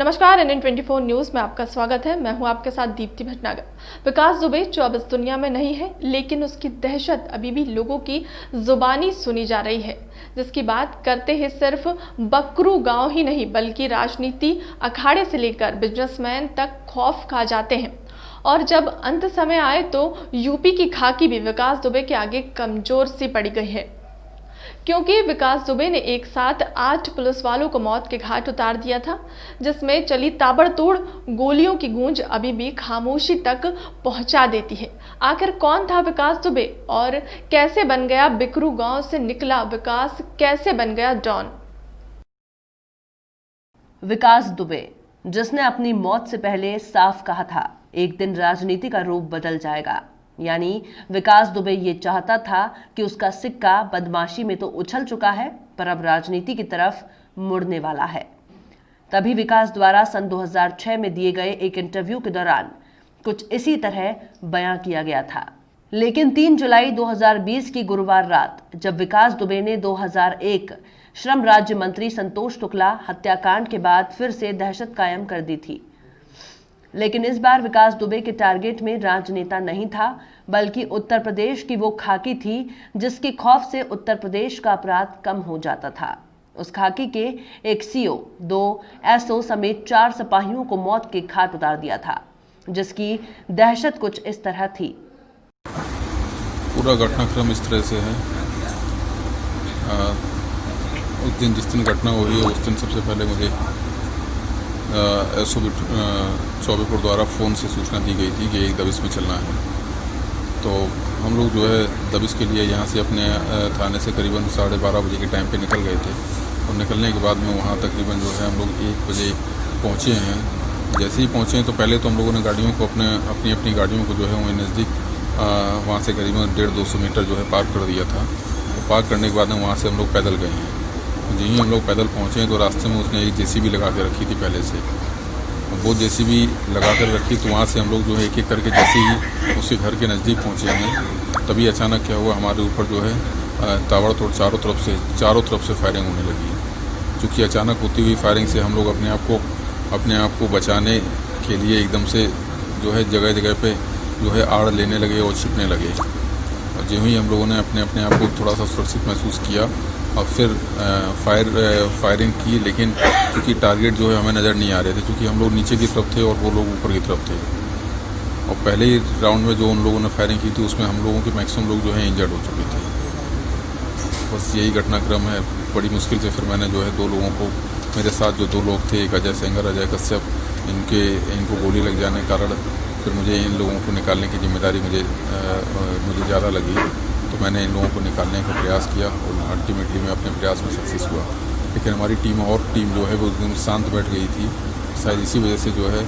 नमस्कार, NN24 news में आपका स्वागत है। मैं हूं आपके साथ दीप्ति भटनागर। विकास दुबे जो अब इस दुनिया में नहीं है, लेकिन उसकी दहशत अभी भी लोगों की जुबानी सुनी जा रही है, जिसकी बात करते ही सिर्फ बकरू गांव ही नहीं बल्कि राजनीति अखाड़े से लेकर बिजनेसमैन तक खौफ खा जाते हैं। और जब अंत समय आए तो यूपी की खाकी भी विकास दुबे के आगे कमजोर सी पड़ी गई है, क्योंकि विकास दुबे ने एक साथ 8 पुलिस वालों को मौत के घाट उतार दिया था, जिसमें चली ताबड़तोड़ गोलियों की गूंज अभी भी खामोशी तक पहुंचा देती है। आखिर कौन था विकास दुबे और कैसे बन गया बिकरू गांव से निकला विकास, कैसे बन गया डॉन? विकास दुबे, जिसने अपनी मौत से पहले साफ कहा था एक दिन राजनीति का रूप बदल जाएगा, यानी विकास दुबे ये चाहता था कि उसका सिक्का बदमाशी में तो उछल चुका है पर अब राजनीति की तरफ मुड़ने वाला है। तभी विकास द्वारा सन 2006 में दिए गए एक इंटरव्यू के दौरान कुछ इसी तरह बयां किया गया था। लेकिन 3 जुलाई 2020 की गुरुवार रात जब विकास दुबे ने 2001 श्रम राज्य मंत्री संतोष शुक्ला हत्याकांड के बाद फिर से दहशत कायम कर दी थी। लेकिन इस बार विकास दुबे के टारगेट में राजनेता नहीं था, बल्कि उत्तर प्रदेश की वो खाकी थी जिसके खौफ से उत्तर प्रदेश का अपराध कम हो जाता था। उस खाकी के एक सीओ, 2 एसओ समेत 4 सिपाहियों को मौत के घाट उतार दिया था, जिसकी दहशत कुछ इस तरह थी। पूरा घटनाक्रम इस तरह से है। उस दिन जिस दिन घटना हुई है उस दिन सबसे पहले मुझे एसओ चौबेपुर द्वारा फ़ोन से सूचना दी गई थी कि एक दबिश में चलना है। तो हम लोग जो है दबिश के लिए यहाँ से अपने थाने से करीबन 12:30 बजे के टाइम पे निकल गए थे और निकलने के बाद में वहाँ तकरीबन जो है हम लोग 1 बजे पहुँचे हैं। जैसे ही पहुँचे हैं तो पहले तो हम लोगों ने गाड़ियों को अपनी गाड़ियों को जो है वहीं नज़दीक वहाँ से करीबन 150-200 मीटर जो है पार्क कर दिया था। तो पार्क करने के बाद में वहाँ से हम लोग पैदल गए हैं। जी ही हम लोग पैदल पहुँचे तो रास्ते में उसने एक जेसीबी लगा के रखी थी पहले से। वो जेसीबी लगा कर रखी तो वहाँ से हम लोग जो है एक करके जैसे ही उसके घर के नज़दीक पहुँचे हैं तभी अचानक क्या हुआ, हमारे ऊपर जो है ताबड़तोड़ चारों तरफ से फायरिंग होने लगी। चूँकि अचानक होती हुई फायरिंग से हम लोग अपने आप को बचाने के लिए एकदम से जो है जगह जगह पे जो है आड़ लेने लगे और छिपने लगे। और जो ही हम लोगों ने अपने आप को थोड़ा सा सुरक्षित महसूस किया और फिर फायरिंग की, लेकिन क्योंकि टारगेट जो है हमें नज़र नहीं आ रहे थे, क्योंकि हम लोग नीचे की तरफ थे और वो लोग ऊपर की तरफ थे। और पहले ही राउंड में जो उन लोगों ने फायरिंग की थी उसमें हम लोगों के मैक्सिमम लोग जो है इंजर्ड हो चुके थे। बस यही घटनाक्रम है। बड़ी मुश्किल से फिर मैंने जो है 2 लोगों को, मेरे साथ जो 2 लोग थे, एक अजय सेंगर, अजय कश्यप, इनको गोली लग जाने के कारण फिर मुझे इन लोगों को निकालने की जिम्मेदारी मुझे ज़्यादा लगी। तो मैंने इन लोगों को निकालने का प्रयास किया और अल्टीमेटली मैं अपने प्रयास में सक्सेस हुआ। लेकिन हमारी टीम जो है वो एकदम शांत बैठ गई थी। शायद इसी वजह से जो है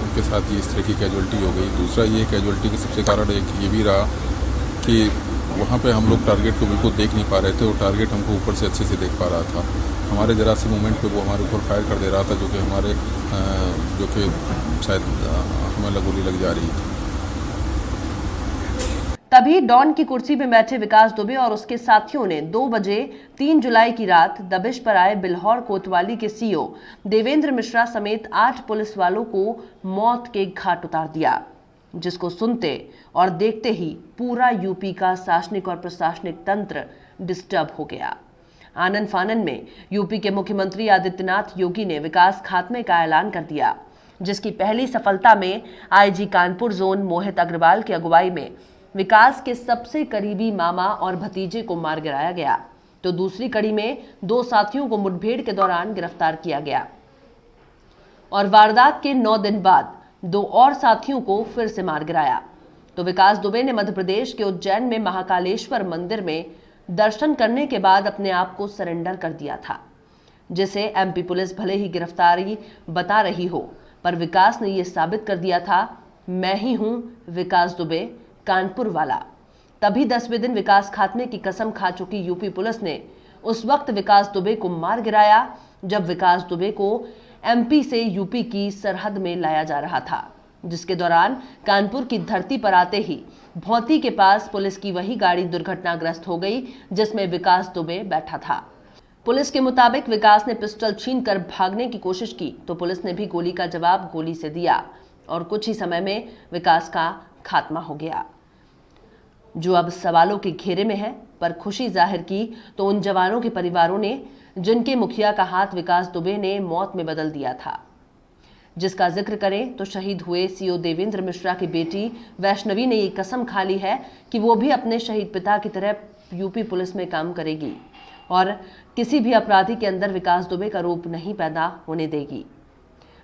उनके साथ ही इस तरह की कैजुअल्टी हो गई। दूसरा ये कैजुअल्टी का सबसे कारण एक ये भी रहा कि वहाँ पे हम लोग टारगेट को बिल्कुल देख नहीं पा रहे थे और टारगेट हमको ऊपर से अच्छे से देख पा रहा था। हमारे ज़रा सी मूवमेंट पे वो हमारे ऊपर फायर कर दे रहा था, जो कि शायद हमें गोली लग जा रही थी। तभी डॉन की कुर्सी में बैठे विकास दुबे और उसके साथियों ने 2 बजे 3 जुलाई की रात दबिश पर आए बिल्हौर कोतवाली के सीओ देवेंद्र मिश्रा समेत 8 पुलिस वालों को मौत के घाट उतार दिया, जिसको सुनते और देखते ही पूरा यूपी का शासनिक और प्रशासनिक तंत्र डिस्टर्ब हो गया। आनन फानन में यूपी के मुख्यमंत्री आदित्यनाथ योगी ने विकास खात्मे का ऐलान कर दिया, जिसकी पहली सफलता में आईजी कानपुर जोन मोहित अग्रवाल की अगुवाई में विकास के सबसे करीबी मामा और भतीजे को मार गिराया गया, तो दूसरी कड़ी में 2 साथियों को मुठभेड़ के दौरान गिरफ्तार किया गया और वारदात के 9 दिन बाद 2 और साथियों को फिर से मार गिराया। तो विकास दुबे ने मध्य प्रदेश के उज्जैन में महाकालेश्वर मंदिर में दर्शन करने के बाद अपने आप को सरेंडर कर दिया था, जिसे एमपी पुलिस भले ही गिरफ्तारी बता रही हो, पर विकास ने यह साबित कर दिया था, मैं ही हूं विकास दुबे, कानपुर वाला। तभी 10वें दिन विकास खात्मे की कसम खा चुकी यूपी पुलिस ने उस वक्त विकास दुबे को मार गिराया जब विकास दुबे को एमपी से यूपी की सरहद में लाया जा रहा था, जिसके दौरान कानपुर की धरती पर आते ही भौंती के पास पुलिस की वही गाड़ी दुर्घटनाग्रस्त हो गई जिसमें विकास दुबे बैठा था। पुलिस के मुताबिक विकास ने पिस्टल छीनकर भागने की कोशिश की तो पुलिस ने भी गोली का जवाब गोली से दिया और कुछ ही समय में विकास का खात्मा हो गया, जो अब सवालों के घेरे में है। पर खुशी जाहिर की तो उन जवानों के परिवारों ने जिनके मुखिया का हाथ विकास दुबे ने मौत में बदल दिया था, जिसका जिक्र करें तो शहीद हुए सीओ देवेंद्र मिश्रा की बेटी वैष्णवी ने ये कसम खा ली है कि वो भी अपने शहीद पिता की तरह यूपी पुलिस में काम करेगी और किसी भी अपराधी के अंदर विकास दुबे का रूप नहीं पैदा होने देगी।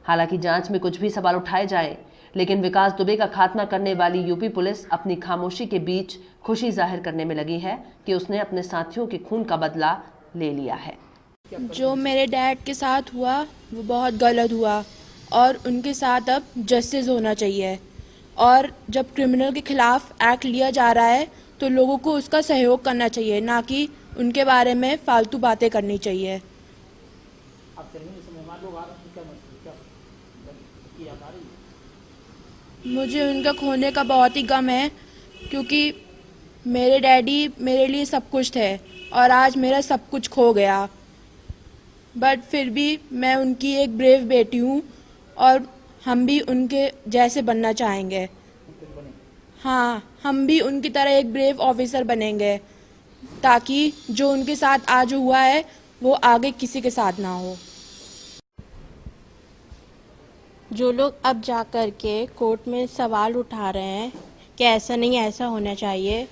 हालांकि जांच में कुछ भी सवाल उठाए जाएं, लेकिन विकास दुबे का खात्मा करने वाली यूपी पुलिस अपनी खामोशी के बीच खुशी जाहिर करने में लगी है कि उसने अपने साथियों के खून का बदला ले लिया है। जो मेरे डैड के साथ हुआ वो बहुत गलत हुआ और उनके साथ अब जस्टिस होना चाहिए। और जब क्रिमिनल के खिलाफ एक्ट लिया जा रहा है तो लोगों को उसका सहयोग करना चाहिए, ना कि उनके बारे में फालतू बातें करनी चाहिए। मुझे उनका खोने का बहुत ही गम है, क्योंकि मेरे डैडी मेरे लिए सब कुछ थे और आज मेरा सब कुछ खो गया। बट फिर भी मैं उनकी एक ब्रेव बेटी हूँ और हम भी उनके जैसे बनना चाहेंगे। हाँ, हम भी उनकी तरह एक ब्रेव ऑफिसर बनेंगे, ताकि जो उनके साथ आज हुआ है वो आगे किसी के साथ ना हो। जो लोग अब जा कर के कोर्ट में सवाल उठा रहे हैं कि ऐसा नहीं ऐसा होना चाहिए,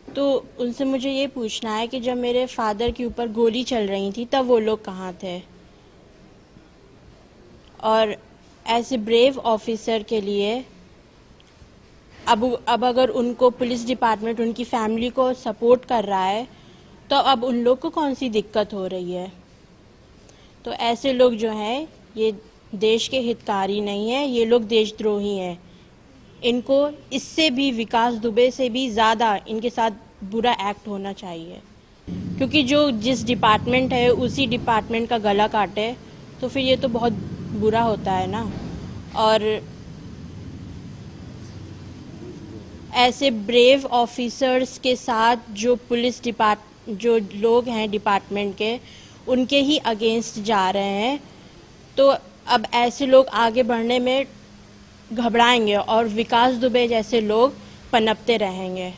तो उनसे मुझे ये पूछना है कि जब मेरे फादर के ऊपर गोली चल रही थी तब वो लोग कहाँ थे। और ऐसे ब्रेव ऑफिसर के लिए अब अगर उनको पुलिस डिपार्टमेंट उनकी फैमिली को सपोर्ट कर रहा है तो अब उन लोग को कौन सी दिक्कत हो रही है। तो ऐसे लोग जो हैं ये देश के हितकारी नहीं है, ये लोग देशद्रोही हैं। इनको इससे भी विकास दुबे से भी ज़्यादा इनके साथ बुरा एक्ट होना चाहिए, क्योंकि जो जिस डिपार्टमेंट है उसी डिपार्टमेंट का गला काटे तो फिर ये तो बहुत बुरा होता है ना। और ऐसे ब्रेव ऑफिसर्स के साथ जो लोग हैं डिपार्टमेंट के, उनके ही अगेंस्ट जा रहे हैं, तो अब ऐसे लोग आगे बढ़ने में घबराएंगे और विकास दुबे जैसे लोग पनपते रहेंगे।